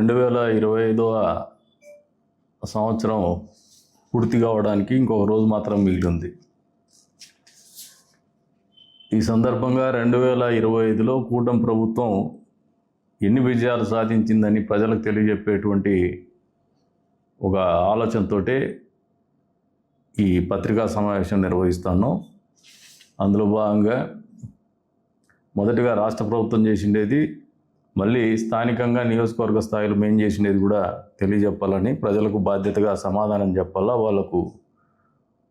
2025వ సంవత్సరం పూర్తి కావడానికి ఇంకొక రోజు మాత్రం మిగిలి ఉంది. ఈ సందర్భంగా 2025లో కూటమి ప్రభుత్వం ఎన్ని విజయాలు సాధించిందని ప్రజలకు తెలియజెప్పేటువంటి ఒక ఆలోచనతోటే ఈ పత్రికా సమావేశం నిర్వహిస్తాను. అందులో భాగంగా మొదటిగా రాష్ట్ర ప్రభుత్వం చేసిండేది, మళ్ళీ స్థానికంగా నియోజకవర్గ స్థాయిలో మేము చేసినది కూడా తెలియజెప్పాలని, ప్రజలకు బాధ్యతగా సమాధానం చెప్పాలా, వాళ్ళకు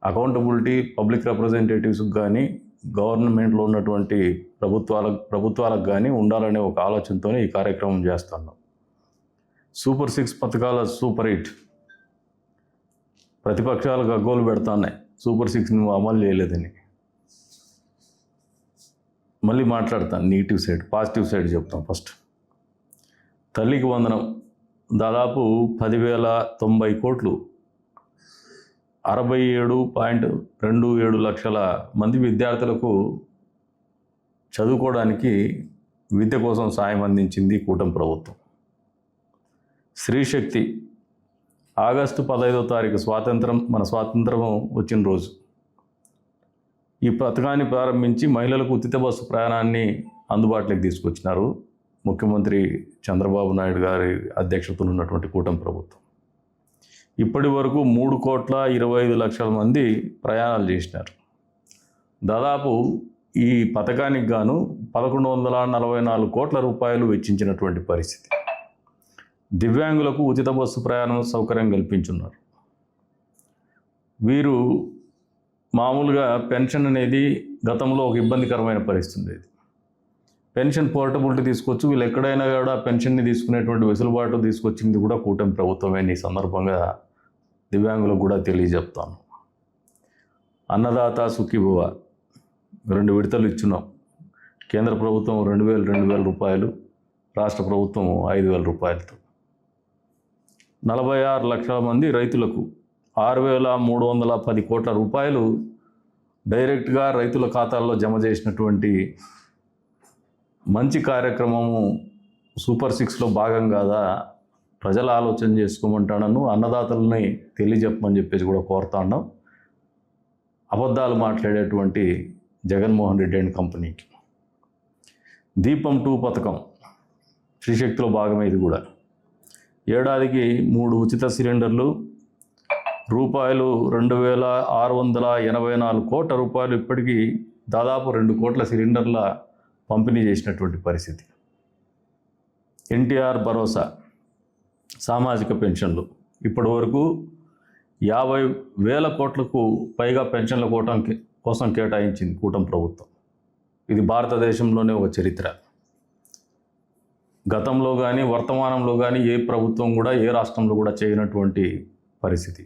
అకౌంటబిలిటీ పబ్లిక్ రిప్రజెంటేటివ్స్కి కానీ గవర్నమెంట్లో ఉన్నటువంటి ప్రభుత్వాలకు కానీ ఉండాలనే ఒక ఆలోచనతోనే ఈ కార్యక్రమం చేస్తున్నాం. సూపర్ 6 పథకాల సూపర్ హిట్. ప్రతిపక్షాలకు గగ్గోలు పెడుతున్నాయి సూపర్ 6 నువ్వు అమలు చేయలేదని. మళ్ళీ మాట్లాడతాను నెగిటివ్ సైడ్, పాజిటివ్ సైడ్ చెప్తాం. ఫస్ట్ తల్లికి వందనం, దాదాపు 10,090 కోట్లు, 67.27 లక్షల మంది విద్యార్థులకు చదువుకోవడానికి విద్య కోసం సాయం అందించింది కూటమి ప్రభుత్వం. స్త్రీశక్తి, ఆగస్టు 15వ తారీఖు మన స్వాతంత్రం వచ్చిన రోజు ఈ పథకాన్ని ప్రారంభించి మహిళలకు ఉచిత బస్సు ప్రయాణాన్ని అందుబాటులోకి తీసుకొచ్చినారు ముఖ్యమంత్రి చంద్రబాబు నాయుడు గారి అధ్యక్షతన ఉన్నటువంటి కూటమి ప్రభుత్వం. ఇప్పటి వరకు 3,25,00,000 మంది ప్రయాణాలు చేసినారు. దాదాపు ఈ పథకానికి గాను 1,144 కోట్ల రూపాయలు వెచ్చించినటువంటి పరిస్థితి. దివ్యాంగులకు ఉచిత బస్సు ప్రయాణం సౌకర్యం కల్పించున్నారు. వీరు మామూలుగా పెన్షన్ అనేది గతంలో ఒక ఇబ్బందికరమైన పరిస్థితి ఉండేది. పెన్షన్ పోర్టబిలిటీ తీసుకొచ్చి వీళ్ళు ఎక్కడైనా కూడా పెన్షన్ని తీసుకునేటువంటి వెసులుబాటు తీసుకొచ్చింది కూడా కూటమి ప్రభుత్వమే. ఈ సందర్భంగా దివ్యాంగులకు కూడా తెలియజెప్తాను. అన్నదాత సుఖీభవ 2 విడతలు ఇచ్చున్నాం. కేంద్ర ప్రభుత్వం 2,000 రూపాయలు, రాష్ట్ర ప్రభుత్వం 5,000 రూపాయలతో 46 లక్షల మంది రైతులకు 6,310 కోట్ల రూపాయలు డైరెక్ట్గా రైతుల ఖాతాల్లో జమ చేసినటువంటి మంచి కార్యక్రమము సూపర్ 6లో భాగం కాదా? ప్రజలు ఆలోచన చేసుకోమంటాను. అన్నదాతలని తెలియజెప్పమని చెప్పేసి కూడా కోరుతా ఉన్నాం. అబద్ధాలు మాట్లాడేటువంటి జగన్మోహన్ రెడ్డి అండ్ కంపెనీకి. దీపం 2 పథకం శ్రీశక్తిలో భాగమే. ఇది కూడా ఏడాదికి 3 ఉచిత సిలిండర్లు, రూపాయలు 2,684 కోట్ల రూపాయలు, ఇప్పటికీ దాదాపు 2 కోట్ల సిలిండర్ల పంపిణీ చేసినటువంటి పరిస్థితి. ఎన్టీఆర్ భరోసా సామాజిక పెన్షన్లు ఇప్పటి వరకు 50,000 కోట్లకు పైగా పెన్షన్ల కోసం కేటాయించింది కూటమి ప్రభుత్వం. ఇది భారతదేశంలోనే ఒక చరిత్ర. గతంలో కానీ వర్తమానంలో కానీ ఏ ప్రభుత్వం కూడా ఏ రాష్ట్రంలో కూడా చేయనటువంటి పరిస్థితి.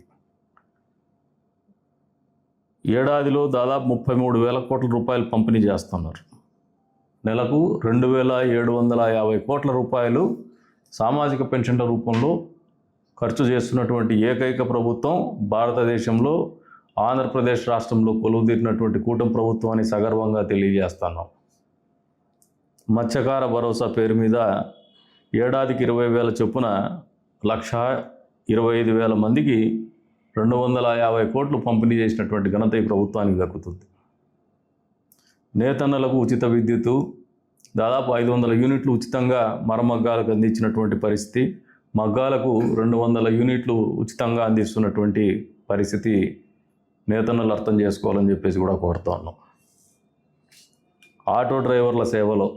ఏడాదిలో దాదాపు 33,000 కోట్ల రూపాయలు పంపిణీ చేస్తున్నారు. నెలకు 2,750 కోట్ల రూపాయలు సామాజిక పెన్షన్ల రూపంలో ఖర్చు చేస్తున్నటువంటి ఏకైక ప్రభుత్వం భారతదేశంలో ఆంధ్రప్రదేశ్ రాష్ట్రంలో కొలువుదీరినటువంటి కూటమి ప్రభుత్వం అని సగర్వంగా తెలియజేస్తున్నాం. మత్స్యకార భరోసా పేరు మీద ఏడాదికి 20,000 చొప్పున 1,25,000 మందికి 250 కోట్లు పంపిణీ చేసినటువంటి ఘనత ఈ ప్రభుత్వానికి దక్కుతుంది. నేతన్నలకు ఉచిత విద్యుత్తు, దాదాపు 500 యూనిట్లు ఉచితంగా మరమగ్గాలకు అందించినటువంటి పరిస్థితి. మగ్గాలకు 200 యూనిట్లు ఉచితంగా అందిస్తున్నటువంటి పరిస్థితి నేతన్నలు అర్థం చేసుకోవాలని చెప్పేసి కూడా కోరుతా ఉన్నాం. ఆటో డ్రైవర్ల సేవలో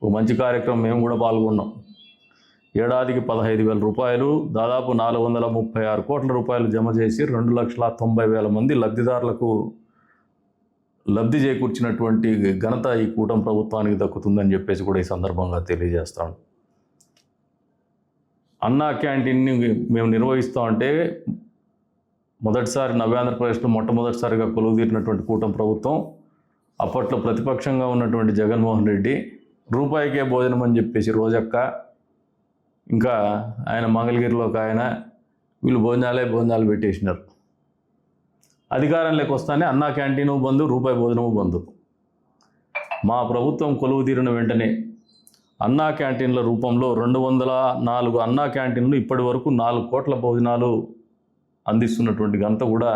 ఒక మంచి కార్యక్రమం మేము కూడా పాల్గొన్నాం. ఏడాదికి 15,000 రూపాయలు, దాదాపు 436 కోట్ల రూపాయలు జమ చేసి 2,90,000 మంది లబ్ధిదారులకు లబ్ధి చేకూర్చినటువంటి ఘనత ఈ కూటమి ప్రభుత్వానికి దక్కుతుందని చెప్పేసి కూడా ఈ సందర్భంగా తెలియజేస్తాను. అన్నా క్యాంటీన్ని మేము నిర్వహిస్తామంటే మొదటిసారి నవ్యాంధ్రప్రదేశ్లో మొట్టమొదటిసారిగా కొలువుదీరినటువంటి కూటమి ప్రభుత్వం. అప్పట్లో ప్రతిపక్షంగా ఉన్నటువంటి జగన్మోహన్ రెడ్డి రూపాయికే భోజనం అని చెప్పేసి రోజక్క, ఇంకా ఆయన మంగళగిరిలో ఒక ఆయన, వీళ్ళు భోజనాలు పెట్టేసినారు. అధికారంలోకి వస్తానే అన్నా క్యాంటీను బంధు, రూపాయి భోజనము బంధు. మా ప్రభుత్వం కొలువు తీరిన వెంటనే అన్నా క్యాంటీన్ల రూపంలో 204 అన్నా క్యాంటీన్లు ఇప్పటి వరకు 4 కోట్ల భోజనాలు అందిస్తున్నటువంటి ఘనత కూడా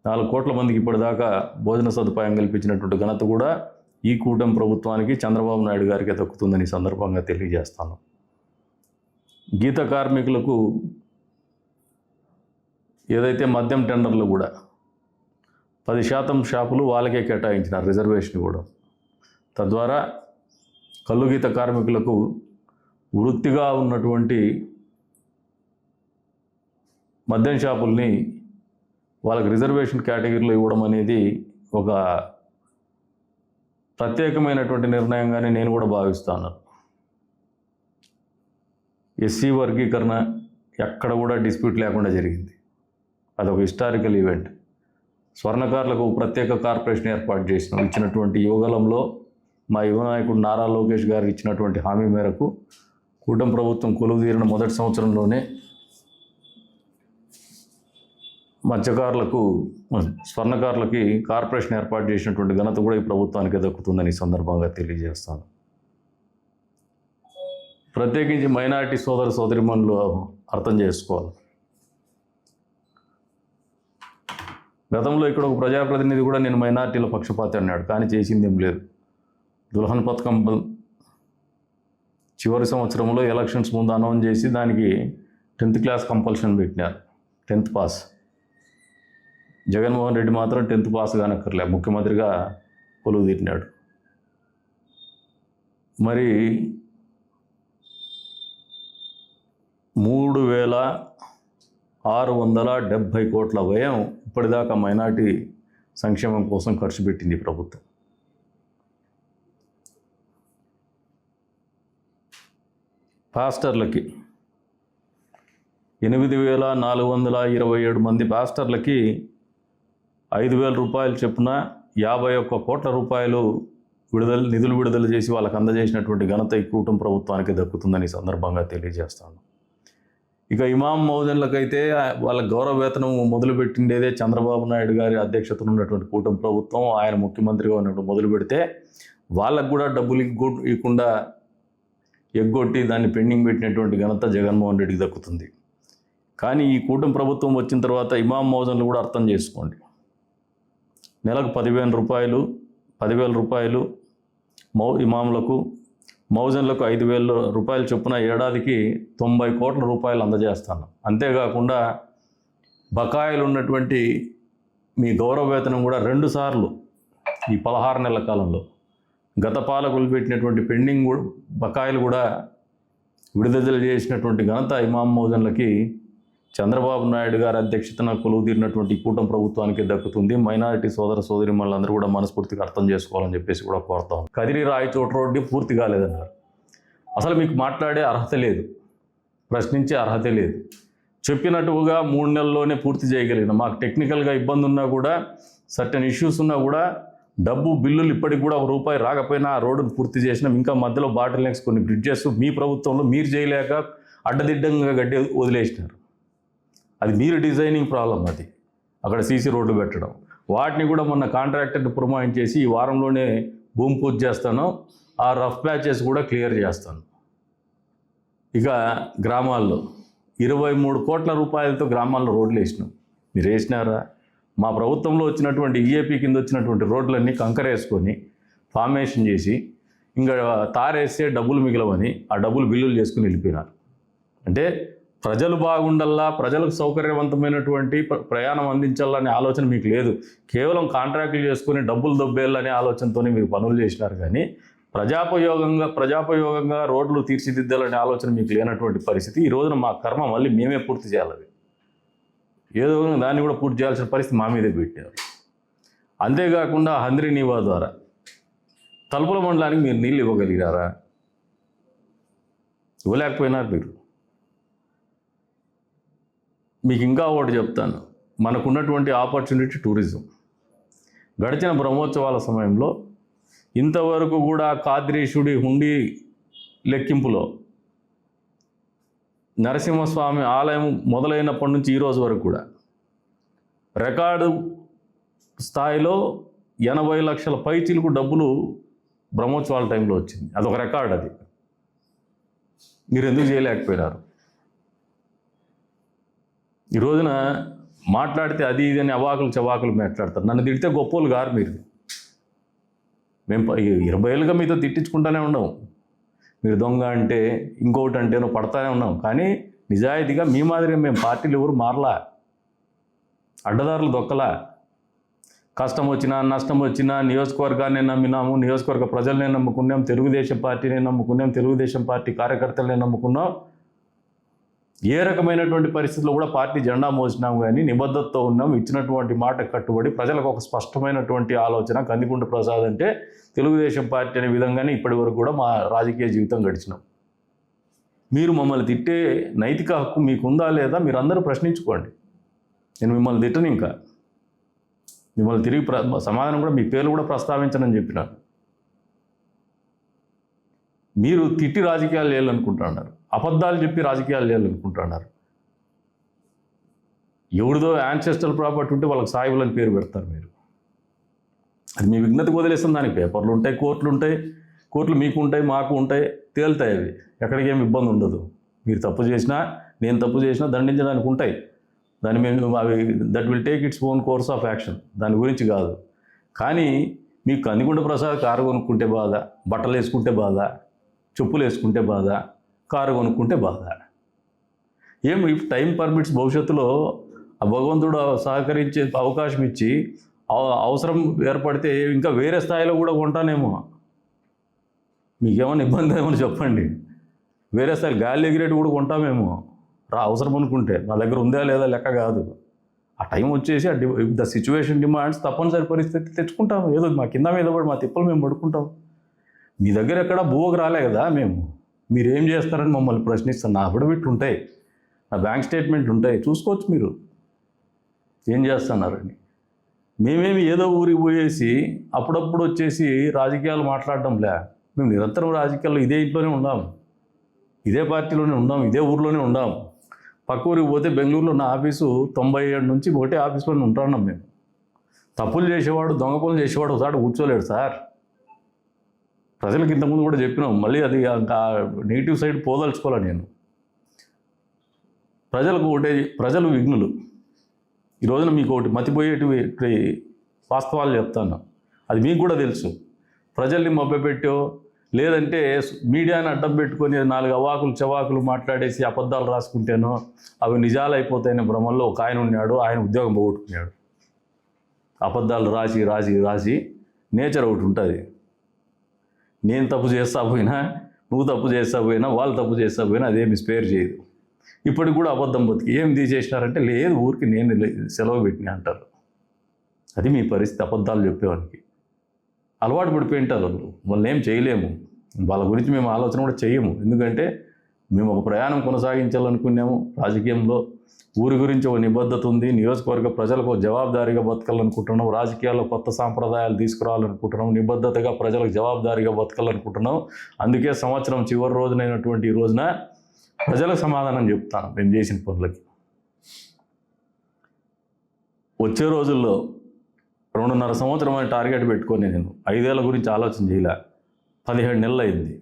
4 కోట్ల మందికి ఇప్పటిదాకా భోజన సదుపాయం కల్పించినటువంటి ఘనత కూడా ఈ కూటమి ప్రభుత్వానికి చంద్రబాబు నాయుడు గారికి దక్కుతుందని సందర్భంగా తెలియజేస్తాను. గీత కార్మికులకు ఏదైతే మద్యం టెండర్లు కూడా 10% షాపులు వాళ్ళకే కేటాయించినారు రిజర్వేషన్ కూడా. తద్వారా కల్లు గీత కార్మికులకు వృత్తిగా ఉన్నటువంటి మద్యం షాపుల్ని వాళ్ళకి రిజర్వేషన్ కేటగిరీలో ఇవ్వడం అనేది ఒక ప్రత్యేకమైనటువంటి నిర్ణయంగానే నేను కూడా భావిస్తాను. ఎస్సీ వర్గీకరణ ఎక్కడ కూడా డిస్ప్యూట్ లేకుండా జరిగింది. అదొక హిస్టారికల్ ఈవెంట్. స్వర్ణకారులకు ప్రత్యేక కార్పొరేషన్ ఏర్పాటు చేసినాం. ఇచ్చినటువంటి యువగలంలో మా యువ నాయకుడు నారా లోకేష్ గారు ఇచ్చినటువంటి హామీ మేరకు కూటమి ప్రభుత్వం కొలువుదీరిన మొదటి సంవత్సరంలోనే మత్స్యకారులకు స్వర్ణకారులకి కార్పొరేషన్ ఏర్పాటు చేసినటువంటి ఘనత కూడా ఈ ప్రభుత్వానికి దక్కుతుందని ఈ సందర్భంగా తెలియజేస్తాను. ప్రత్యేకించి మైనారిటీ సోదర సోదరిమణులు అర్థం చేసుకోవాలి. గతంలో ఇక్కడ ఒక ప్రజాప్రతినిధి కూడా నేను మైనారిటీల పక్షపాతి అన్నాడు, కానీ చేసింది ఏం లేదు. దుల్హన్ పథకం చివరి సంవత్సరంలో ఎలక్షన్స్ ముందు అనౌన్స్ చేసి దానికి 10th క్లాస్ కంపల్షన్ పెట్టినారు, 10th పాస్. జగన్మోహన్ రెడ్డి మాత్రం 10th పాస్ కానక్కర్లే, ముఖ్యమంత్రిగా కొలువు తీరినాడు. మరి 3,670 కోట్ల వ్యయం ఇప్పటిదాకా మైనార్టీ సంక్షేమం కోసం ఖర్చు పెట్టింది ప్రభుత్వం. పాస్టర్లకి 8,427 మంది పాస్టర్లకి 5,000 రూపాయలు చొప్పున 51 కోట్ల రూపాయలు నిధులు విడుదల చేసి వాళ్ళకి అందజేసినటువంటి ఘనత ఈ కూటమి ప్రభుత్వానికి దక్కుతుందని సందర్భంగా తెలియజేస్తాను. ఇక ఇమాం మౌజన్లకైతే వాళ్ళ గౌరవ వేతనం మొదలుపెట్టిండేదే చంద్రబాబు నాయుడు గారి అధ్యక్షతన ఉన్నటువంటి కూటమి ప్రభుత్వం. ఆయన ముఖ్యమంత్రిగా ఉన్నప్పుడు మొదలు పెడితే వాళ్ళకు కూడా డబ్బులు ఇవ్వకుండా ఎగ్గొట్టి దాన్ని పెండింగ్ పెట్టినటువంటి ఘనత జగన్మోహన్ రెడ్డికి దక్కుతుంది. కానీ ఈ కూటమి ప్రభుత్వం వచ్చిన తర్వాత ఇమాం మౌజన్లు కూడా అర్థం చేసుకోండి. నెలకు 10,000 రూపాయలు ఇమాములకు, మౌజన్లకు 5,000 రూపాయలు చొప్పున ఏడాదికి 90 కోట్ల రూపాయలు అందజేస్తాను. అంతేకాకుండా బకాయిలు ఉన్నటువంటి మీ గౌరవ వేతనం కూడా 2 సార్లు ఈ 16 నెలల కాలంలో గత పాలకులు పెట్టినటువంటి పెండింగ్ బకాయిలు కూడా విడుదల చేసినటువంటి ఘనత ఇమాం మౌజన్లకి చంద్రబాబు నాయుడు గారి అధ్యక్షతన కొలువు తీరినటువంటి కూటమి ప్రభుత్వానికి దక్కుతుంది. మైనారిటీ సోదర సోదరిమణులందరూ కూడా మనస్ఫూర్తిగా అర్థం చేసుకోవాలని చెప్పేసి కూడా కోరుతాం. కదిరి రాయచోట రోడ్డు పూర్తి కాలేదన్నారు. అసలు మీకు మాట్లాడే అర్హత లేదు, ప్రశ్నించే అర్హత లేదు. చెప్పినట్టుగా 3 నెలల్లోనే పూర్తి చేయగలిగిన, మాకు టెక్నికల్గా ఇబ్బంది ఉన్నా కూడా, సర్టెన్ ఇష్యూస్ ఉన్నా కూడా, డబ్బు బిల్లులు ఇప్పటికి కూడా ₹1 రాకపోయినా ఆ రోడ్డును పూర్తి చేసినాం. ఇంకా మధ్యలో బాటిల్ నెక్స్ కొన్ని బ్రిడ్జెస్ మీ ప్రభుత్వంలో మీరు చేయలేక అడ్డదిడ్డంగా గడ్డి వదిలేసినారు. అది మీరు డిజైనింగ్ ప్రాబ్లం. అది అక్కడ సీసీ రోడ్లు పెట్టడం, వాటిని కూడా మొన్న కాంట్రాక్టర్ని పురమాయించేసి ఈ వారంలోనే భూమి పూజ చేస్తాను, ఆ రఫ్ ప్యాచెస్ కూడా క్లియర్ చేస్తాను. ఇక గ్రామాల్లో 23 కోట్ల రూపాయలతో గ్రామాల్లో రోడ్లు వేసినాం. మీరు వేసినారా? మా ప్రభుత్వంలో వచ్చినటువంటి ఈఏపీ కింద వచ్చినటువంటి రోడ్లన్నీ కంకర వేసుకొని ఫార్మేషన్ చేసి ఇంకా తారేస్తే డబ్బులు మిగలవని ఆ డబ్బులు బిల్లులు చేసుకుని వెళ్ళిపోయినారు. అంటే ప్రజలు బాగుండల్లా, ప్రజలకు సౌకర్యవంతమైనటువంటి ప్రయాణం అందించాలనే ఆలోచన మీకు లేదు. కేవలం కాంట్రాక్టులు చేసుకుని డబ్బులు దొబ్బేయాలనే ఆలోచనతోనే మీరు పనులు చేసినారు. కానీ ప్రజాపయోగంగా రోడ్లు తీర్చిదిద్దాలనే ఆలోచన మీకు లేనటువంటి పరిస్థితి. ఈ రోజున మా కర్మ మళ్ళీ మేమే పూర్తి చేయాలి. ఏదో దాన్ని కూడా పూర్తి చేయాల్సిన పరిస్థితి మా మీదే పెట్టారు. అంతేకాకుండా హంద్రీ నీవా ద్వారా తలుపుల మండలానికి మీరు నీళ్ళు ఇవ్వగలిగారా? ఇవ్వలేకపోయినారు మీరు. మీకు ఇంకా ఒకటి చెప్తాను, మనకున్నటువంటి ఆపర్చునిటీ టూరిజం. గడిచిన బ్రహ్మోత్సవాల సమయంలో ఇంతవరకు కూడా కాద్రీశుడి హుండీ లెక్కింపులో నరసింహస్వామి ఆలయం మొదలైనప్పటి నుంచి ఈ రోజు వరకు కూడా రికార్డు స్థాయిలో 80 లక్షల పైచిలకు డబ్బులు బ్రహ్మోత్సవాల టైంలో వచ్చింది. అదొక రికార్డ్. అది మీరు ఎందుకు చేయలేకపోయినారు? ఈ రోజున మాట్లాడితే అది ఇది అని అవాకులు చవాకులు మాట్లాడతారు. నన్ను తిడితే గొప్పోళ్ళు గారు మీరు. మేము 20 ఏళ్ళుగా మీతో తిట్టించుకుంటూనే ఉన్నాం. మీరు దొంగ అంటే ఇంకొకటి అంటేనో పడతానే ఉన్నాం. కానీ నిజాయితీగా మీ మాదిరిగా మేము పార్టీలు ఎవరు మారలా, అడ్డదారులు దొక్కలా. కష్టం వచ్చినా నష్టం వచ్చినా నియోజకవర్గాన్ని నమ్మినాము, నియోజకవర్గ ప్రజల్ని నమ్ముకున్నాం, తెలుగుదేశం పార్టీని నమ్ముకున్నాం, తెలుగుదేశం పార్టీ కార్యకర్తల్ని నమ్ముకున్నాం. ఏ రకమైనటువంటి పరిస్థితుల్లో కూడా పార్టీ జెండా మోసినాం, కానీ నిబద్ధతతో ఉన్నాం. ఇచ్చినటువంటి మాట కట్టుబడి ప్రజలకు ఒక స్పష్టమైనటువంటి ఆలోచన. కందికుంట ప్రసాద్ అంటే తెలుగుదేశం పార్టీ అనే విధంగానే ఇప్పటి వరకు కూడా మా రాజకీయ జీవితం గడిచినాం. మీరు మమ్మల్ని తిట్టే నైతిక హక్కు మీకుందా లేదా మీరు అందరూ ప్రశ్నించుకోండి. నేను మిమ్మల్ని తిట్టను, ఇంకా మిమ్మల్ని తిరిగి సమాధానం కూడా మీ పేర్లు కూడా ప్రస్తావించనని చెప్పినాను. మీరు తిట్టి రాజకీయాలు చేయాలనుకుంటున్నారు, అబద్ధాలు చెప్పి రాజకీయాలు చేయాలనుకుంటున్నారు. ఎవరిదో యాన్సెస్ట్రల్ ప్రాపర్టీ ఉంటే వాళ్ళకి సాయిబులని పేరు పెడతారు మీరు. అది మీ విఘ్నతకు వదిలేస్తుంది. దానికి పేపర్లు ఉంటాయి, కోర్టులు ఉంటాయి. కోర్టులు మీకు ఉంటాయి, మాకు ఉంటాయి, తేలుతాయి. అవి ఎక్కడికి ఏమి ఇబ్బంది ఉండదు. మీరు తప్పు చేసినా నేను తప్పు చేసినా దండించడానికి ఉంటాయి. దాన్ని మేము అవి that will take its own course of action. దాని గురించి కాదు. కానీ మీకు కందికుంట ప్రసాద్ కారు కొనుక్కుంటే బాధ, బట్టలు వేసుకుంటే బాధ, చెప్పులు వేసుకుంటే బాధ, కారు కొనుక్కుంటే బాధ. ఏం ఇఫ్ టైం పర్మిట్స్ భవిష్యత్తులో ఆ భగవంతుడు సహకరించే అవకాశం ఇచ్చి అవసరం ఏర్పడితే ఇంకా వేరే స్థాయిలో కూడా కొంటానేమో. మీకేమైనా ఇబ్బంది ఏమని చెప్పండి. వేరే స్థాయి గాలి ఎగిరేటి కూడా కొంటామేమో అవసరం అనుకుంటే. నా దగ్గర ఉందా లేదా లెక్క కాదు. ఆ టైం వచ్చేసి ద సిచ్యువేషన్ డిమాండ్స్ తప్పనిసరి పరిస్థితి తెచ్చుకుంటాము. ఏదో మా కింద మీద కూడా మా తిప్పలు మేము పడుకుంటాం. మీ దగ్గర ఎక్కడ భూవకు రాలే కదా మేము. మీరేం చేస్తారని మమ్మల్ని ప్రశ్నిస్తాను. నా అఫిడవిట్ ఉంటాయి, నా బ్యాంక్ స్టేట్మెంట్ ఉంటాయి, చూసుకోవచ్చు మీరు ఏం చేస్తున్నారని. మేమేమి ఏదో ఊరికి పోయేసి అప్పుడప్పుడు వచ్చేసి రాజకీయాలు మాట్లాడడంలే. మేము నిరంతరం రాజకీయాల్లో ఇదే ఇంట్లోనే ఉన్నాం, ఇదే పార్టీలోనే ఉన్నాం, ఇదే ఊర్లోనే ఉన్నాం. పక్క ఊరికి పోతే బెంగళూరులో నా ఆఫీసు 97 నుంచి ఒకటే ఆఫీస్లోనే ఉంటున్నాం మేము. తప్పులు చేసేవాడు, దొంగ పనులు చేసేవాడు ఒకసారి కూర్చోలేడు సార్. ప్రజలకు ఇంతకుముందు కూడా చెప్పినాం, మళ్ళీ అది నెగిటివ్ సైడ్ పోదలుచుకోవాలి నేను. ప్రజలకు ఒకటే, ప్రజలు విఘ్నులు. ఈ రోజున మీకు ఒకటి మతిపోయేటి వాస్తవాలు చెప్తాను, అది మీకు కూడా తెలుసు. ప్రజల్ని మభ్యపెట్టో లేదంటే మీడియాని అడ్డం పెట్టుకొని 4 అవాకులు చవాకులు మాట్లాడేసి అబద్ధాలు రాసుకుంటేనో అవి నిజాలు అయిపోతాయనే భ్రమంలో ఒక ఆయన ఉన్నాడు. ఆయన ఉద్యోగం పోగొట్టుకున్నాడు. అబద్ధాలు రాసి రాసి రాసి నేచర్ ఒకటి ఉంటుంది. నేను తప్పు చేస్తా పోయినా, నువ్వు తప్పు చేస్తా పోయినా, వాళ్ళు తప్పు చేస్తా పోయినా అదేమి స్పేర్ చేయదు. ఇప్పటికి కూడా అబద్ధం బతికి ఏం తీసేసినారంటే లేదు ఊరికి నేను సెలవు పెట్టినా అంటారు. అది మీ పరిస్థితి. అబద్ధాలు చెప్పేవానికి అలవాటు పడిపోయి ఉంటారు వాళ్ళని ఏం చేయలేము. వాళ్ళ గురించి మేము ఆలోచన కూడా చేయము. ఎందుకంటే మేము ఒక ప్రయాణం కొనసాగించాలనుకున్నాము రాజకీయంలో. ఊరి గురించి ఒక నిబద్ధత ఉంది. నియోజకవర్గ ప్రజలకు జవాబుదారీగా బతకాలనుకుంటున్నాం. రాజకీయాల్లో కొత్త సాంప్రదాయాలు తీసుకురావాలనుకుంటున్నాం. నిబద్ధతగా ప్రజలకు జవాబుదారీగా బతకాలనుకుంటున్నాం. అందుకే సంవత్సరం చివరి రోజునైనటువంటి ఈ రోజున ప్రజలకు సమాధానం చెప్తాను మేము చేసిన పనులకి. వచ్చే రోజుల్లో 2.5 సంవత్సరం అని టార్గెట్ పెట్టుకొని నేను 5 ఏళ్ళ గురించి ఆలోచన చేయలే. 17 నెలలు అయింది.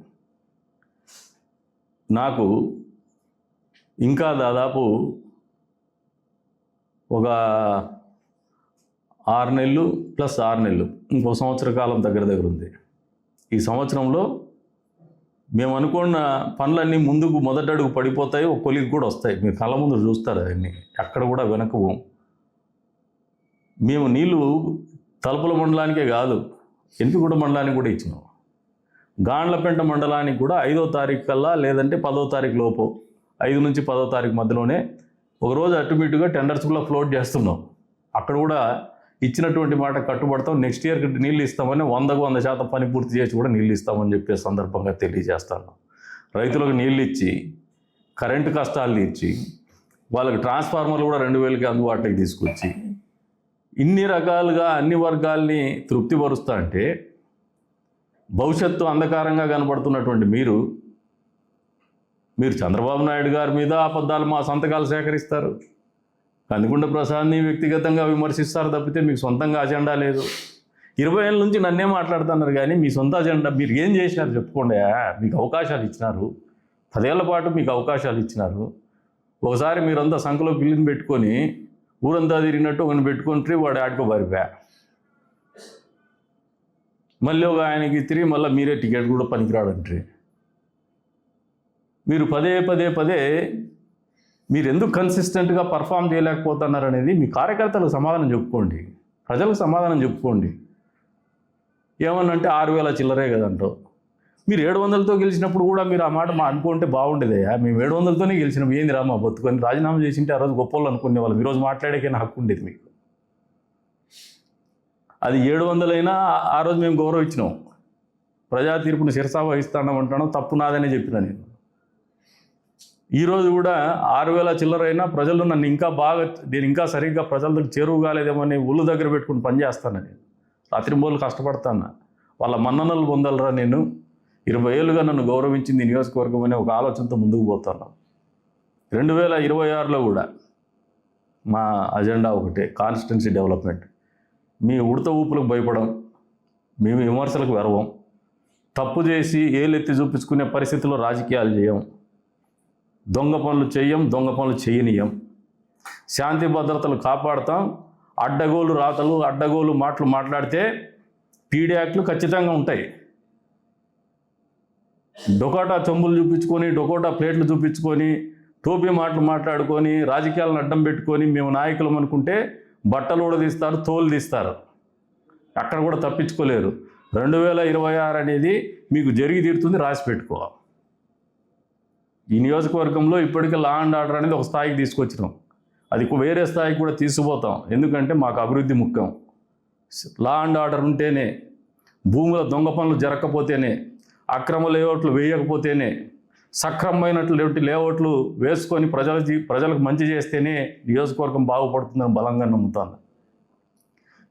నాకు ఇంకా దాదాపు ఒక 6 నెలలు ప్లస్ 6 నెలలు ఇంకో సంవత్సర కాలం దగ్గర ఉంది. ఈ సంవత్సరంలో మేము అనుకున్న పనులన్నీ ముందుకు మొదటడుగు పడిపోతాయి, ఒక కొలికి కూడా వస్తాయి. మీరు కళ్ళ ముందు చూస్తారు అవన్నీ, ఎక్కడ కూడా వెనక్కు. మేము నీళ్లు తలుపుల మండలానికే కాదు, ఎంపిగూడ మండలానికి కూడా ఇచ్చినాం. గాండ్లపెంట మండలానికి కూడా 5వ తారీఖు కల్లా లేదంటే 10వ తారీఖు లోపు, 5 నుంచి 10వ తారీఖు మధ్యలోనే ఒకరోజు అటుమిటుగా టెండర్స్ కూడా ఫ్లోట్ చేస్తున్నాం. అక్కడ కూడా ఇచ్చినటువంటి మాట కట్టుబడతాం. నెక్స్ట్ ఇయర్కి నీళ్ళు ఇస్తామని 100% పని పూర్తి చేసి కూడా నీళ్ళు ఇస్తామని చెప్పే సందర్భంగా తెలియజేస్తాను. రైతులకు నీళ్ళు ఇచ్చి, కరెంటు కష్టాలు తీర్చి, వాళ్ళకి ట్రాన్స్ఫార్మర్లు కూడా 2000కి అందుబాటులోకి తీసుకొచ్చి, ఇన్ని రకాలుగా అన్ని వర్గాల్ని తృప్తిపరుస్తా అంటే భవిష్యత్తు అంధకారంగా కనబడుతున్నటువంటి మీరు చంద్రబాబు నాయుడు గారి మీద అబద్ధాలు మా సంతకాలు సేకరిస్తారు. కందికుంట ప్రసాద్ని వ్యక్తిగతంగా విమర్శిస్తారు తప్పితే మీకు సొంతంగా అజెండా లేదు. 20 ఏళ్ళ నుంచి నన్నే మాట్లాడుతున్నారు కానీ మీ సొంత అజెండా మీరు ఏం చేసినారు చెప్పుకోండి. మీకు అవకాశాలు ఇచ్చినారు, 10 ఏళ్ల పాటు మీకు అవకాశాలు ఇచ్చినారు. ఒకసారి మీరంతా సంఖలో బిల్లుని పెట్టుకొని ఊరంతా తిరిగినట్టు ఒకరిని పెట్టుకుంటే వాడు ఆడుకో పారిపోయా. మళ్ళీ ఒక ఆయనకి తిరిగి మళ్ళీ మీరే టికెట్ కూడా పనికిరాడంటే మీరు పదే మీరు ఎందుకు కన్సిస్టెంట్గా పర్ఫామ్ చేయలేకపోతున్నారు అనేది మీ కార్యకర్తలకు సమాధానం చెప్పుకోండి, ప్రజలకు సమాధానం చెప్పుకోండి. ఏమన్నంటే 6,000 చిల్లరే కదంటావు. మీరు 700తో గెలిచినప్పుడు కూడా మీరు ఆ మాట అనుకుంటే బాగుండేదయ్యా. మేము 700తోనే గెలిచినాం, ఏంది రా మా బతుకొని రాజీనామా చేసింటే ఆ రోజు గొప్ప వాళ్ళు అనుకునే వాళ్ళం. ఈరోజు మాట్లాడేకైనా హక్కు ఉండేది మీకు. అది 700 అయినా ఆ రోజు మేము గౌరవం ఇచ్చినాం. ప్రజా తీర్పును శిరసా వహిస్తానం అంటాను, తప్పు నాదనే చెప్పిన నేను. ఈరోజు కూడా 6,000 చిల్లరైనా ప్రజలు నన్ను నేను ఇంకా సరిగ్గా ప్రజలకు చేరువు కాలేదేమని ఒళ్ళు దగ్గర పెట్టుకుని పనిచేస్తాను. నేను రాత్రింబోళ్ళు కష్టపడతాను, వాళ్ళ మన్ననలు పొందాలరా. నేను 20 ఏళ్ళుగా నన్ను గౌరవించింది నియోజకవర్గం అనే ఒక ఆలోచనతో ముందుకు పోతున్నాను. 2026లో కూడా మా అజెండా ఒకటే, కాన్స్టిట్యున్సీ డెవలప్మెంట్. మీ ఉడత ఊపులకు భయపడం, మేము విమర్శలకు వెరవం, తప్పు చేసి ఏలెత్తి చూపించుకునే పరిస్థితుల్లో రాజకీయాలు చేయం, దొంగ పనులు చెయ్యం, దొంగ పనులు చేయనీయం, శాంతి భద్రతలు కాపాడుతాం. అడ్డగోలు రాతలు, అడ్డగోలు మాటలు మాట్లాడితే పీడీ యాక్ట్లు ఖచ్చితంగా ఉంటాయి. డొకోటా చెంబులు చూపించుకొని, డొకోటా ప్లేట్లు చూపించుకొని, టోపీ మాటలు మాట్లాడుకొని, రాజకీయాలను అడ్డం పెట్టుకొని మేము నాయకులం అనుకుంటే బట్టలు కూడా తీస్తారు, తోలు తీస్తారు. అక్కడ కూడా తప్పించుకోలేరు. 2026 అనేది మీకు జరిగి తీరుతుంది, రాసి పెట్టుకో. ఈ నియోజకవర్గంలో ఇప్పటికే లా అండ్ ఆర్డర్ అనేది ఒక స్థాయికి తీసుకొచ్చినాం, అది వేరే స్థాయికి కూడా తీసుకుపోతాం. ఎందుకంటే మాకు అభివృద్ధి ముఖ్యం. లా అండ్ ఆర్డర్ ఉంటేనే, భూముల దొంగ పనులు జరగకపోతేనే, అక్రమ లేఅవుట్లు వేయకపోతేనే, సక్రమమైనటువంటి లేఅవుట్లు వేసుకొని ప్రజలకు మంచి చేస్తేనే నియోజకవర్గం బాగుపడుతుందని బలంగా నమ్ముతాను.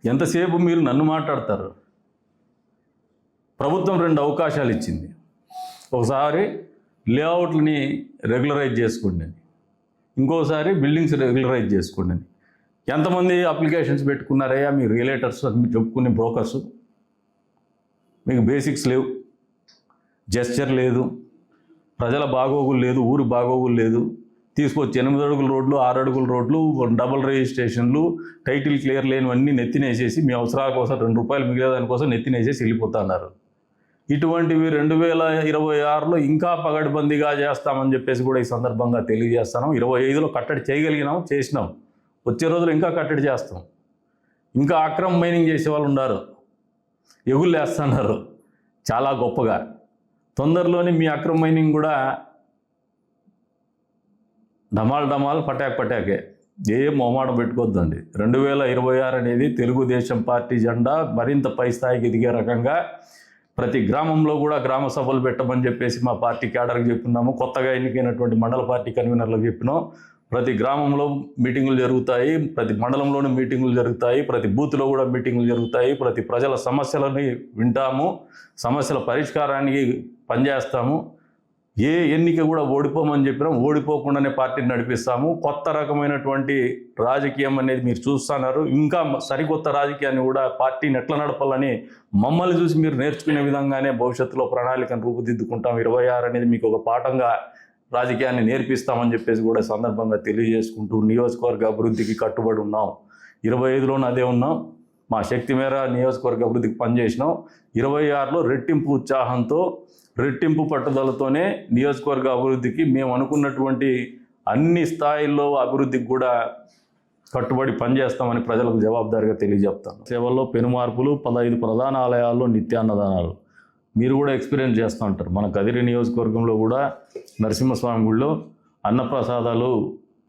ఎంతసేపు మీరు నన్ను మాట్లాడతారు? ప్రభుత్వం 2 అవకాశాలు ఇచ్చింది. ఒకసారి లేఅవుట్లని రెగ్యులరైజ్ చేసుకోండి, ఇంకోసారి బిల్డింగ్స్ రెగ్యులరైజ్ చేసుకోండి. ఎంతమంది అప్లికేషన్స్ పెట్టుకున్నారయ్యా మీ రియలేటర్స్ చెప్పుకునే బ్రోకర్స్? మీకు బేసిక్స్ లేవు, జెస్చర్ లేదు, ప్రజల బాగోగులు లేదు, ఊరి బాగోగులు లేదు. తీసుకొచ్చి 8 అడుగుల రోడ్లు, 6 అడుగుల రోడ్లు, డబుల్ రిజిస్ట్రేషన్లు, టైటిల్ క్లియర్ లేనివన్నీ నెత్తినేసేసి మీ అవసరాల కోసం 2 రూపాయలు మిగిలేదానికోసం నెత్తినేసేసి వెళ్ళిపోతున్నారు. ఇటువంటివి 2026లో ఇంకా పగడ్బందీగా చేస్తామని చెప్పేసి కూడా ఈ సందర్భంగా తెలియజేస్తాను. 25లో కట్టడి చేయగలిగినాం, చేసినాం. వచ్చే రోజులు ఇంకా కట్టడి చేస్తాం. ఇంకా అక్రమ మైనింగ్ చేసే వాళ్ళు ఉన్నారు, ఎగుళ్ళు వేస్తున్నారు చాలా గొప్పగా. తొందరలోనే మీ అక్రమ మైనింగ్ కూడా డమాల్ పటాకే. ఏం మొహమాటం పెట్టుకోవద్దండి. 2026 అనేది తెలుగుదేశం పార్టీ జెండా మరింత పై స్థాయికి ఎదిగే రకంగా ప్రతి గ్రామంలో కూడా గ్రామ సభలు పెట్టమని చెప్పేసి మా పార్టీ క్యాడర్కి చెప్పినాము. కొత్తగా ఎన్నికైనటువంటి మండల పార్టీ కన్వీనర్లకు చెప్పినాం. ప్రతి గ్రామంలో మీటింగులు జరుగుతాయి, ప్రతి మండలంలోనూ మీటింగులు జరుగుతాయి, ప్రతి బూత్లో కూడా మీటింగులు జరుగుతాయి. ప్రతి ప్రజల సమస్యలని వింటాము, సమస్యల పరిష్కారానికి పనిచేస్తాము. ఏ ఎన్నిక కూడా ఓడిపోమని చెప్పినాం, ఓడిపోకుండానే పార్టీని నడిపిస్తాము. కొత్త రకమైనటువంటి రాజకీయం అనేది మీరు చూస్తున్నారు. ఇంకా సరికొత్త రాజకీయాన్ని కూడా పార్టీని ఎట్లా నడపాలని మమ్మల్ని చూసి మీరు నేర్చుకునే విధంగానే భవిష్యత్తులో ప్రణాళికను రూపుదిద్దుకుంటాం. 26 అనేది మీకు ఒక పాఠంగా రాజకీయాన్ని నేర్పిస్తామని చెప్పేసి కూడా సందర్భంగా తెలియజేసుకుంటూ నియోజకవర్గ అభివృద్ధికి కట్టుబడి ఉన్నాం. 25లోనూ అదే ఉన్నాం. మా శక్తి మేర నియోజకవర్గ అభివృద్ధికి పనిచేసినాం. 26లో రెట్టింపు ఉత్సాహంతో, రెట్టింపు పట్టుదలతోనే నియోజకవర్గ అభివృద్ధికి మేము అనుకున్నటువంటి అన్ని స్థాయిల్లో అభివృద్ధికి కూడా కట్టుబడి పనిచేస్తామని ప్రజలకు జవాబుదారీగా తెలియజేస్తాను. సేవల్లో పెను మార్పులు, 15 ప్రధాన ఆలయాల్లో నిత్యాన్నదానాలు మీరు కూడా ఎక్స్పీరియన్స్ చేస్తూ ఉంటారు. మన కదిరి నియోజకవర్గంలో కూడా నరసింహస్వామి గుడిలో అన్నప్రసాదాలు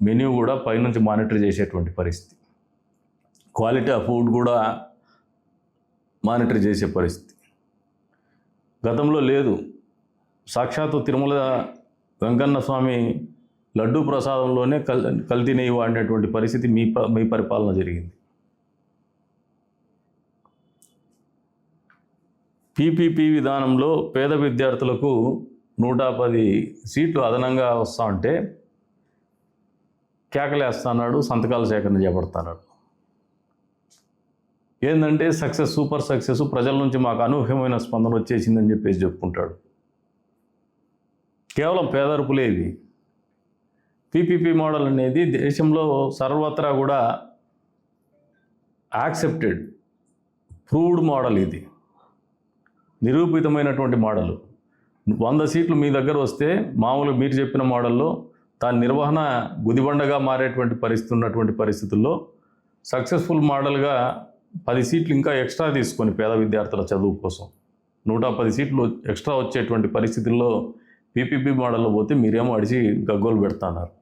మెన్యూ కూడా పైనుంచి మానిటర్ చేసేటువంటి పరిస్థితి, క్వాలిటీ ఆఫ్ ఫుడ్ కూడా మానిటర్ చేసే పరిస్థితి గతంలో లేదు. సాక్షాత్తు తిరుమల వెంకన్న స్వామి లడ్డూ ప్రసాదంలోనే కల్తీ నెయ్యి వాడినటువంటి పరిస్థితి మీ పరిపాలన జరిగింది. పీపీపీ విధానంలో పేద విద్యార్థులకు 110 సీట్లు అదనంగా వస్తూ ఉంటే కేకలేస్తున్నాడు, సంతకాల సేకరణ చేపడుతున్నాడు. ఏంటంటే సూపర్ సక్సెస్, ప్రజల నుంచి మాకు అనూహ్యమైన స్పందన వచ్చేసిందని చెప్పేసి చెప్పుకుంటాడు. కేవలం పేదరుపులే ఇవి. పీపీపీ మోడల్ అనేది దేశంలో సర్వత్రా కూడా యాక్సెప్టెడ్ ప్రూవ్డ్ మోడల్. ఇది నిరూపితమైనటువంటి మోడల్. 100 సీట్లు మీ దగ్గర వస్తే మామూలుగా మీరు చెప్పిన మోడల్లో దాని నిర్వహణ గుదిబండగా మారేటువంటి ఉన్నటువంటి పరిస్థితుల్లో సక్సెస్ఫుల్ మోడల్గా 10 సీట్లు ఇంకా ఎక్స్ట్రా తీసుకొని పేద విద్యార్థుల చదువు కోసం 110 సీట్లు ఎక్స్ట్రా వచ్చేటువంటి పరిస్థితుల్లో పీపీపీ మోడల్లో పోతే మీరేమో అడిచి గగ్గోలు పెడుతున్నారు.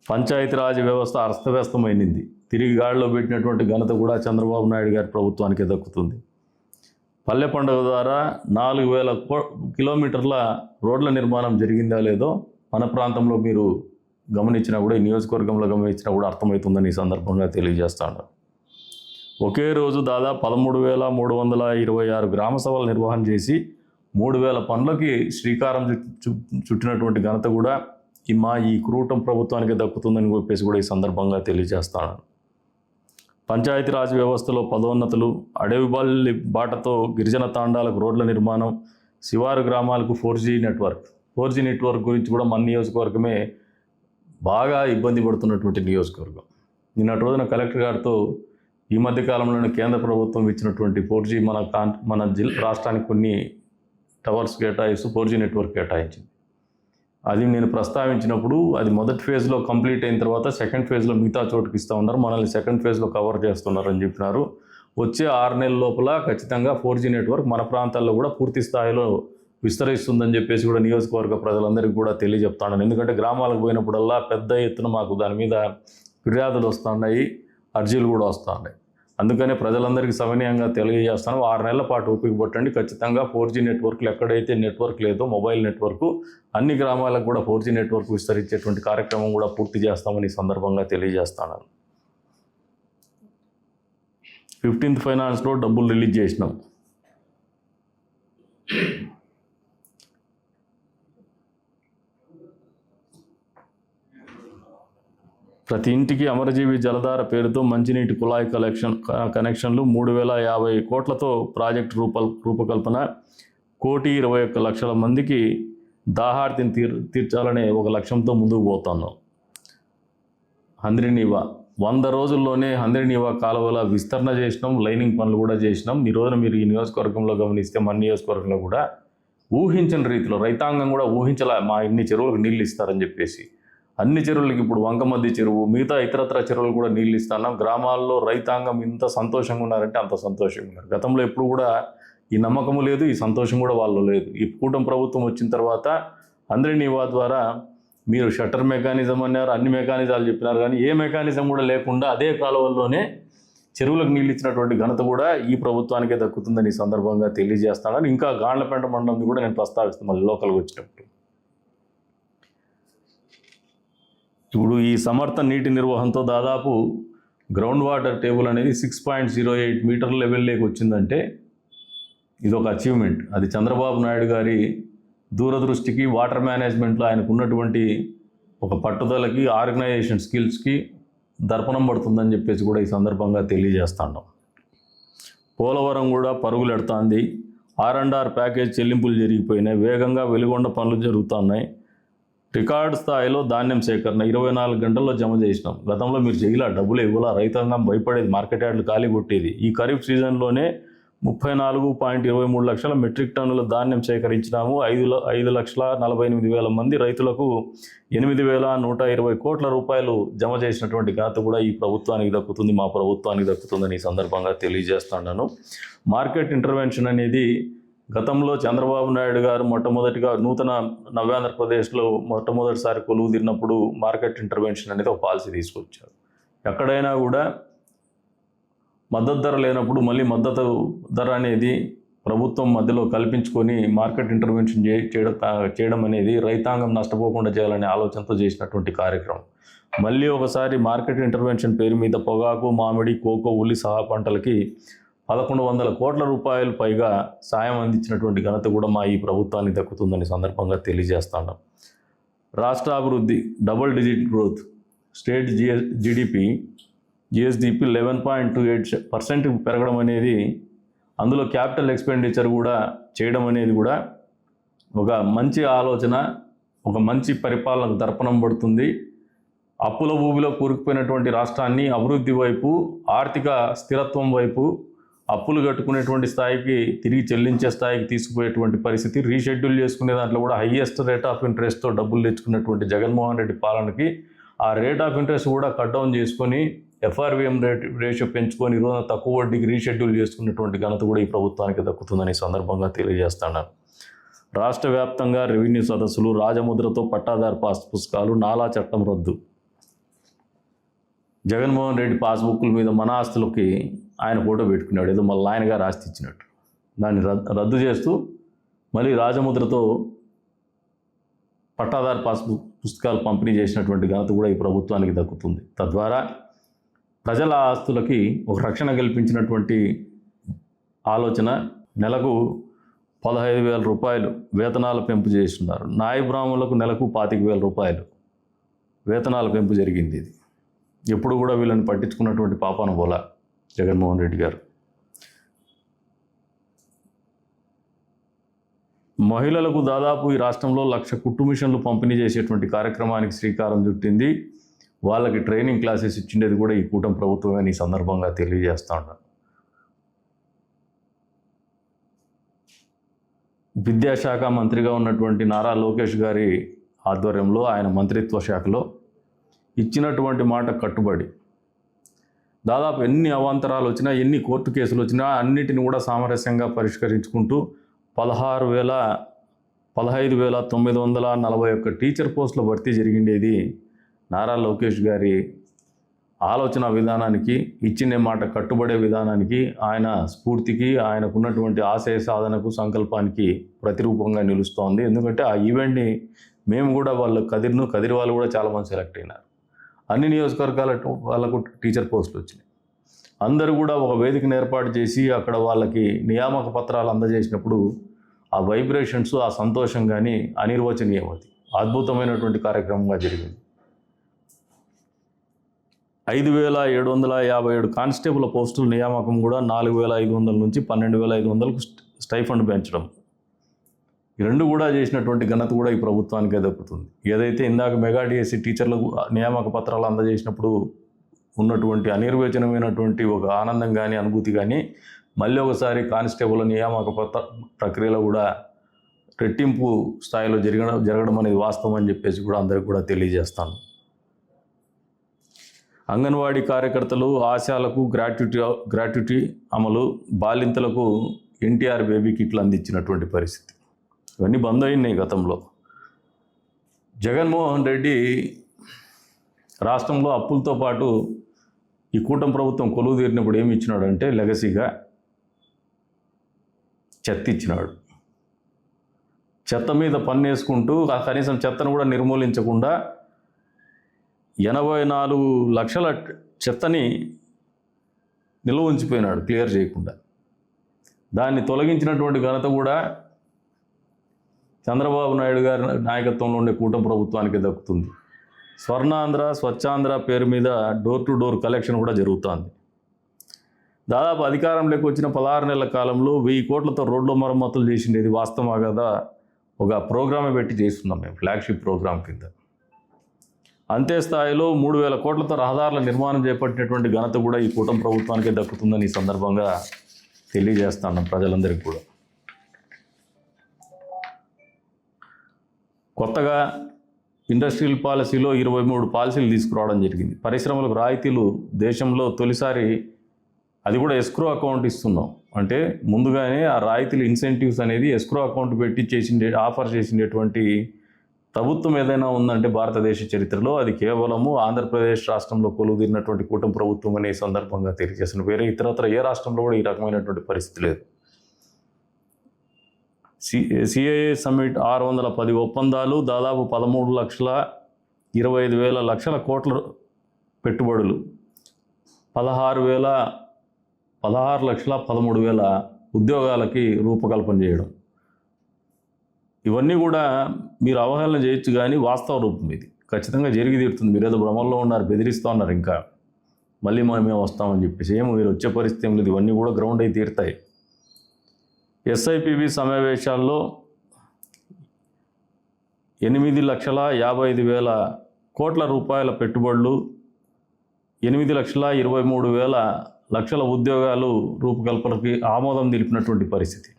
పంచాయతీరాజ్ వ్యవస్థ అస్తవ్యస్తమైంది. తిరిగి గాడిలో పెట్టినటువంటి ఘనత కూడా చంద్రబాబు నాయుడు గారి ప్రభుత్వానికి దక్కుతుంది. పల్లె పండుగ ద్వారా 4000 కిలోమీటర్ల రోడ్ల నిర్మాణం జరిగిందా లేదో మన ప్రాంతంలో మీరు గమనించినా కూడా, ఈ నియోజకవర్గంలో గమనించినా కూడా అర్థమవుతుందని ఈ సందర్భంగా తెలియజేస్తాను. ఒకే రోజు దాదాపు 13,326 గ్రామ సభలు నిర్వహణ చేసి 3,000 పనులకి శ్రీకారం చుట్టినటువంటి ఘనత కూడా ఈ కూటమి ప్రభుత్వానికి దక్కుతుందని చెప్పేసి కూడా ఈ సందర్భంగా తెలియజేస్తాను. పంచాయతీరాజ్ వ్యవస్థలో పదోన్నతులు, అడవి బాటతో గిరిజన తాండాలకు రోడ్ల నిర్మాణం, శివారు గ్రామాలకు 4G నెట్వర్క్ గురించి కూడా మన నియోజకవర్గమే బాగా ఇబ్బంది పడుతున్నటువంటి నియోజకవర్గం. నిన్నటి రోజున కలెక్టర్ గారితో ఈ మధ్య కాలంలోనే కేంద్ర ప్రభుత్వం ఇచ్చినటువంటి 4G మన రాష్ట్రానికి కొన్ని టవర్స్ కేటాయిస్తూ 4G నెట్వర్క్ కేటాయించింది. అది నేను ప్రస్తావించినప్పుడు అది మొదటి ఫేజ్లో కంప్లీట్ అయిన తర్వాత సెకండ్ ఫేజ్లో మిగతా చోటుకి ఇస్తూ ఉన్నారు, మనల్ని సెకండ్ ఫేజ్లో కవర్ చేస్తున్నారని చెప్పినారు. వచ్చే 6 నెలల లోపల ఖచ్చితంగా 4G నెట్వర్క్ మన ప్రాంతాల్లో కూడా పూర్తి స్థాయిలో విస్తరిస్తుందని చెప్పేసి కూడా నియోజకవర్గ ప్రజలందరికీ కూడా తెలియజెప్తాను. ఎందుకంటే గ్రామాలకు పోయినప్పుడల్లా పెద్ద ఎత్తున మాకు దాని మీద ఫిర్యాదులు వస్తున్నాయి, అర్జీలు కూడా వస్తున్నాయి. అందుకనే ప్రజలందరికీ సవినయంగా తెలియజేస్తాను, 6 నెలల పాటు ఓపిక పట్టండి. ఖచ్చితంగా 4G నెట్వర్క్లు ఎక్కడైతే నెట్వర్క్ లేదో మొబైల్ నెట్వర్క్ అన్ని గ్రామాలకు కూడా 4G నెట్వర్క్ విస్తరించేటువంటి కార్యక్రమం కూడా పూర్తి చేస్తామని ఈ సందర్భంగా తెలియజేస్తాను. 15th ఫైనాన్స్లో డబ్బులు రిలీజ్ చేసినాం. ప్రతి ఇంటికి అమరజీవి జలధార పేరుతో మంచినీటి కుళాయి కనెక్షన్లు 3,050 కోట్లతో ప్రాజెక్టు రూపకల్పన, 1,21,00,000 మందికి దాహార్తిని తీర్చాలనే ఒక లక్ష్యంతో ముందుకు పోతున్నాం. హంద్రీనీవా 100 రోజుల్లోనే హంద్రీనీవా కాలువల విస్తరణ చేసినాం, లైనింగ్ పనులు కూడా చేసినాం. ఈ రోజున మీరు ఈ నియోజకవర్గంలో గమనిస్తే మన నియోజకవర్గంలో కూడా ఊహించిన రీతిలో రైతాంగం కూడా ఊహించలే మా ఇన్ని చెరువులకు నీళ్ళు ఇస్తారని చెప్పేసి. అన్ని చెరువులకి ఇప్పుడు వంకమద్ది చెరువు, మిగతా ఇతరత్ర చెరువులు కూడా నీళ్ళు ఇస్తున్నాం. గ్రామాల్లో రైతాంగం ఇంత సంతోషంగా ఉన్నారంటే అంత సంతోషంగా ఉన్నారు. గతంలో ఎప్పుడు కూడా ఈ నమ్మకము లేదు, ఈ సంతోషం కూడా వాళ్ళు లేదు. ఈ కూటమి ప్రభుత్వం వచ్చిన తర్వాత హంద్రీనీవా ద్వారా మీరు షట్టర్ మెకానిజం అన్నారు, అన్ని మెకానిజాలు చెప్పినారు, కానీ ఏ మెకానిజం కూడా లేకుండా అదే కాలువల్లోనే చెరువులకు నీళ్ళు ఇచ్చినటువంటి ఘనత కూడా ఈ ప్రభుత్వానికే దక్కుతుందని ఈ సందర్భంగా తెలియజేస్తాను. ఇంకా గాండ్లపేంట మండలం కూడా నేను ప్రస్తావిస్తాను మళ్ళీ లోకల్గా వచ్చినప్పుడు. ఇప్పుడు ఈ సమర్థ నీటి నిర్వహణతో దాదాపు గ్రౌండ్ వాటర్ టేబుల్ అనేది 6.08 మీటర్ లెవెల్లోకి వచ్చిందంటే ఇది ఒక అచీవ్మెంట్. అది చంద్రబాబు నాయుడు గారి దూరదృష్టికి, వాటర్ మేనేజ్మెంట్లో ఆయనకు ఉన్నటువంటి ఒక పట్టుదలకి, ఆర్గనైజేషన్ స్కిల్స్కి దర్పణం పడుతుందని చెప్పేసి కూడా ఈ సందర్భంగా తెలియజేస్తాను. పోలవరం కూడా పరుగులెడుతోంది. R&R ప్యాకేజ్ చెల్లింపులు జరిగిపోయినాయి, వేగంగా వెలుగొండ పనులు జరుగుతున్నాయి. రికార్డు స్థాయిలో ధాన్యం సేకరణ 24 గంటల్లో జమ చేసినాం. గతంలో మీరు చేయలా, డబ్బులు ఇవ్వాలా, రైతాంగం భయపడేది, మార్కెట్ యార్డులు ఖాళీ కొట్టేది. ఈ ఖరీఫ్ సీజన్లోనే 34.23 లక్షల మెట్రిక్ టన్నుల ధాన్యం సేకరించినాము. 5,48,000 మంది రైతులకు 8,120 కోట్ల రూపాయలు జమ చేసినటువంటి ఘనత కూడా ఈ ప్రభుత్వానికి దక్కుతుంది, మా ప్రభుత్వానికి దక్కుతుందని ఈ సందర్భంగా తెలియజేస్తున్నాను. మార్కెట్ ఇంటర్వెన్షన్ అనేది గతంలో చంద్రబాబు నాయుడు గారు మొట్టమొదటిగా నూతన నవ్యాంధ్రప్రదేశ్లో మొట్టమొదటిసారి కొలువు తీరినప్పుడు మార్కెట్ ఇంటర్వెన్షన్ అనేది ఒక పాలసీ తీసుకొచ్చారు. ఎక్కడైనా కూడా మద్దతు ధర లేనప్పుడు మళ్ళీ మద్దతు ధర అనేది ప్రభుత్వం మధ్యలో కల్పించుకొని మార్కెట్ ఇంటర్వెన్షన్ చేయడం అనేది రైతాంగం నష్టపోకుండా చేయాలనే ఆలోచనతో చేసినటువంటి కార్యక్రమం. మళ్ళీ ఒకసారి మార్కెట్ ఇంటర్వెన్షన్ పేరు మీద పొగాకు, మామిడి, కోకో, ఉల్లి సహా పంటలకి 1,100 కోట్ల రూపాయలు పైగా సాయం అందించినటువంటి ఘనత కూడా మా ఈ ప్రభుత్వానికి దక్కుతుందని సందర్భంగా తెలియజేస్తాను. రాష్ట్ర అభివృద్ధి double digit growth, state GSDP 11.28% పెరగడం అనేది, అందులో క్యాపిటల్ ఎక్స్పెండిచర్ కూడా చేయడం అనేది కూడా ఒక మంచి ఆలోచన, ఒక మంచి పరిపాలనకు దర్పణం పడుతుంది. అప్పుల ఊబిలో కూరుకుపోయినటువంటి రాష్ట్రాన్ని అభివృద్ధి వైపు, ఆర్థిక స్థిరత్వం వైపు, అప్పులు కట్టుకునేటువంటి స్థాయికి, తిరిగి చెల్లించే స్థాయికి తీసుకుపోయేటువంటి పరిస్థితి, రీషెడ్యూల్ చేసుకునే దాంట్లో కూడా హయ్యెస్ట్ రేట్ ఆఫ్ ఇంట్రెస్ట్తో డబ్బులు తెచ్చుకున్నటువంటి జగన్మోహన్ రెడ్డి పాలనకి ఆ రేట్ ఆఫ్ ఇంట్రెస్ట్ కూడా కట్ డౌన్ చేసుకొని ఎఫ్ఆర్విఎం రేషియో పెంచుకొని ఈరోజు తక్కువ వడ్డీకి రీషెడ్యూల్ చేసుకున్నటువంటి ఘనత కూడా ఈ ప్రభుత్వానికి దక్కుతుందని సందర్భంగా తెలియజేస్తున్నాను. రాష్ట్ర వ్యాప్తంగా రెవెన్యూ సదస్సులు, రాజముద్రతో పట్టాదారు పాస్ పుస్తకాలు, నాలా చట్టం రద్దు. జగన్మోహన్ రెడ్డి పాస్బుక్ల మీద మన ఆస్తులకి ఆయన ఫోటో పెట్టుకున్నాడు, ఏదో మళ్ళీ ఆయనగా ఆస్తి ఇచ్చినట్టు. దాన్ని రద్దు చేస్తూ మళ్ళీ రాజముద్రతో పట్టాదారు పాస్బుక్ పుస్తకాలు పంపిణీ చేసినటువంటి ఘనత కూడా ఈ ప్రభుత్వానికి దక్కుతుంది. తద్వారా ప్రజల ఆస్తులకి ఒక రక్షణ కల్పించినటువంటి ఆలోచన. నెలకు 15,000 రూపాయలు వేతనాల పెంపు చేస్తున్నారు. నాయ బ్రాహ్మణులకు నెలకు 25,000 రూపాయలు వేతనాల పెంపు జరిగింది. ఇది ఎప్పుడు కూడా వీళ్ళని పట్టించుకున్నటువంటి పాపాన పోలా జగన్మోహన్ రెడ్డి గారు. మహిళలకు దాదాపు ఈ రాష్ట్రంలో 1,00,000 కుట్టు మిషన్లు పంపిణీ చేసేటువంటి కార్యక్రమానికి శ్రీకారం చుట్టింది. వాళ్ళకి ట్రైనింగ్ క్లాసెస్ ఇచ్చిండేది కూడా ఈ కూటమి ప్రభుత్వమే ఈ సందర్భంగా తెలియజేస్తా ఉన్నాను. విద్యాశాఖ మంత్రిగా ఉన్నటువంటి నారా లోకేష్ గారి ఆధ్వర్యంలో, ఆయన మంత్రిత్వ శాఖలో ఇచ్చినటువంటి మాట కట్టుబడి దాదాపు ఎన్ని అవాంతరాలు వచ్చినా, ఎన్ని కోర్టు కేసులు వచ్చినా అన్నిటిని కూడా సామరస్యంగా పరిష్కరించుకుంటూ 15,941 టీచర్ పోస్టుల భర్తీ జరిగిండేది నారా లోకేష్ గారి ఆలోచన విధానానికి, ఇచ్చిన మాట కట్టుబడే విధానానికి, ఆయన స్ఫూర్తికి, ఆయనకున్నటువంటి ఆశయ సాధనకు, సంకల్పానికి ప్రతిరూపంగా నిలుస్తోంది. ఎందుకంటే ఆ ఈవెంట్ని మేము కూడా కదిరి వాళ్ళు కూడా చాలామంది సెలెక్ట్ అయినారు. అన్ని వాళ్ళకు టీచర్ పోస్టులు వచ్చినాయి. అందరూ కూడా ఒక వేదికను ఏర్పాటు చేసి అక్కడ వాళ్ళకి నియామక పత్రాలు అందజేసినప్పుడు ఆ వైబ్రేషన్స్, ఆ సంతోషం కానీ అనిర్వచనీయం. అది అద్భుతమైనటువంటి కార్యక్రమంగా జరిగింది. 5,757 కానిస్టేబుల్ పోస్టుల నియామకం కూడా 4,500 నుంచి 12,500కు స్టైఫండ్ పెంచడం, ఈ రెండు కూడా చేసినటువంటి ఘనత కూడా ఈ ప్రభుత్వానికే దక్కుతుంది. ఏదైతే ఇందాక మెగా డిఎస్సి టీచర్లకు నియామక పత్రాలు అందజేసినప్పుడు ఉన్నటువంటి అనిర్వచనమైనటువంటి ఒక ఆనందం కానీ, అనుభూతి కానీ, మళ్ళీ ఒకసారి కానిస్టేబుల్ నియామక ప్రక్రియలో కూడా రెట్టింపు స్థాయిలో జరగడం అనేది వాస్తవం అని చెప్పేసి కూడా అందరికీ కూడా తెలియజేస్తాను. అంగన్వాడీ కార్యకర్తలు ఆశాలకు గ్రాట్యుటీ అమలు, బాలింతలకు ఎన్టీఆర్ బేబీ కిట్లు అందించినటువంటి పరిస్థితి, ఇవన్నీ బంద్ అయినాయి గతంలో. జగన్మోహన్ రెడ్డి రాష్ట్రంలో అప్పులతో పాటు ఈ కూటమి ప్రభుత్వం కొలువు తీరినప్పుడు ఏమి ఇచ్చినాడంటే లెగసీగా చెత్త ఇచ్చినాడు. చెత్త మీద పన్ను వేసుకుంటూ కనీసం చెత్తను కూడా నిర్మూలించకుండా 84 లక్షల చెత్తని నిల్వ ఉంచిపోయినాడు, క్లియర్ చేయకుండా. దాన్ని తొలగించినటువంటి ఘనత కూడా చంద్రబాబు నాయుడు గారి నాయకత్వంలో ఉండే కూటమి ప్రభుత్వానికి దక్కుతుంది. స్వర్ణాంధ్ర, స్వచ్ఛాంధ్ర పేరు మీద డోర్ టు డోర్ కలెక్షన్ కూడా జరుగుతోంది. దాదాపు అధికారంలోకి వచ్చిన 16 నెలల కాలంలో 1000 కోట్లతో రోడ్ల మరమ్మతులు చేసిండేది వాస్తవమా కదా, ఒక ప్రోగ్రామే పెట్టి చేస్తున్నాం మేము, ఫ్లాగ్షిప్ ప్రోగ్రాం కింద. అంతే స్థాయిలో 3,000 కోట్లతో రహదారుల నిర్మాణం చేపట్టినటువంటి ఘనత కూడా ఈ కూటమి ప్రభుత్వానికే దక్కుతుందని ఈ సందర్భంగా తెలియజేస్తున్నాం ప్రజలందరికీ కూడా. కొత్తగా ఇండస్ట్రియల్ పాలసీలో 23 పాలసీలు తీసుకురావడం జరిగింది. పరిశ్రమలకు రాయితీలు దేశంలో తొలిసారి, అది కూడా ఎస్క్రో అకౌంట్ ఇస్తున్నాం. అంటే ముందుగానే ఆ రాయితీలు, ఇన్సెంటివ్స్ అనేది ఎస్క్రో అకౌంట్ పెట్టి ఆఫర్ చేసిండేటువంటి ప్రభుత్వం ఏదైనా ఉందంటే భారతదేశ చరిత్రలో అది కేవలము ఆంధ్రప్రదేశ్ రాష్ట్రంలో కొలువుదీరినటువంటి కూటమి ప్రభుత్వం అనే సందర్భంగా తెలియజేసిన. వేరే ఇతరత్ర ఏ రాష్ట్రంలో కూడా ఈ రకమైనటువంటి పరిస్థితి లేదు. సిఐఏ సమ్మిట్ 610 ఒప్పందాలు, దాదాపు 13,25,000 కోట్ల పెట్టుబడులు, 16,13,000 ఉద్యోగాలకి రూపకల్పన చేయడం, ఇవన్నీ కూడా మీరు అవహేళన చేయొచ్చు కానీ వాస్తవ రూపం ఇది ఖచ్చితంగా జరిగి తీరుతుంది. మీరు ఏదో భ్రమంలో ఉన్నారు, బెదిరిస్తూ ఉన్నారు, ఇంకా మళ్ళీ మేము వస్తామని చెప్పేసి. ఏమో మీరు వచ్చే పరిస్థితి ఏం లేదు, ఇవన్నీ కూడా గ్రౌండ్ అయి తీరుతాయి. ఎస్ఐపిబి సమావేశాల్లో 8,55,000 కోట్ల రూపాయల పెట్టుబడులు, 8,23,000 లక్షల ఉద్యోగాలు రూపకల్పనకి ఆమోదం తెలిపినటువంటి పరిస్థితి.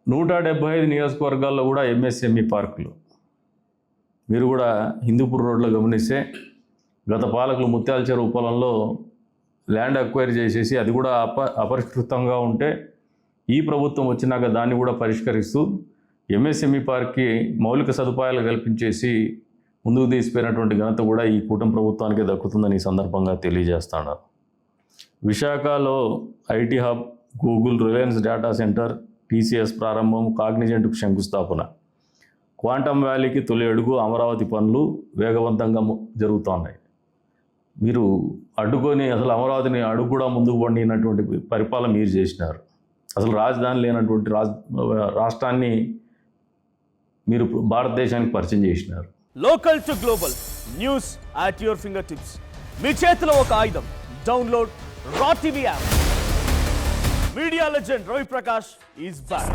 175 నియోజకవర్గాల్లో కూడా ఎంఎస్ఎంఈ పార్కులు. మీరు కూడా హిందూపూర్ రోడ్లో గమనిస్తే గత పాలకులు ముత్యాల చెరువు పొలంలో ల్యాండ్ అక్వైర్ చేసేసి అది కూడా అపరిష్కృతంగా ఉంటే ఈ ప్రభుత్వం వచ్చినాక దాన్ని కూడా పరిష్కరిస్తూ ఎంఎస్ఎంఈ పార్క్కి మౌలిక సదుపాయాలు కల్పించేసి ముందుకు తీసిపోయినటువంటి ఘనత కూడా ఈ కూటమి ప్రభుత్వానికే దక్కుతుందని ఈ సందర్భంగా తెలియజేస్తాను. విశాఖలో IT hub, Google, Reliance data centre, TCS ప్రారంభం, కాగ్నిజెంట్కు శంకుస్థాపన, క్వాంటమ్ వ్యాలీకి తొలి అడుగు, అమరావతి పనులు వేగవంతంగా జరుగుతున్నాయి. మీరు అడ్డుకొని అసలు అమరావతిని అడుగు కూడా ముందుకు పండినటువంటి పరిపాలన మీరు చేసినారు. అసలు రాజధాని లేనటువంటి రాష్ట్రాన్ని మీరు భారతదేశానికి పరిచయం చేసినారు. Local to global news at your finger tips. మీ చేతిలో ఒక ఆయుధం. Download R TV app. Media legend Ravi Prakash is back.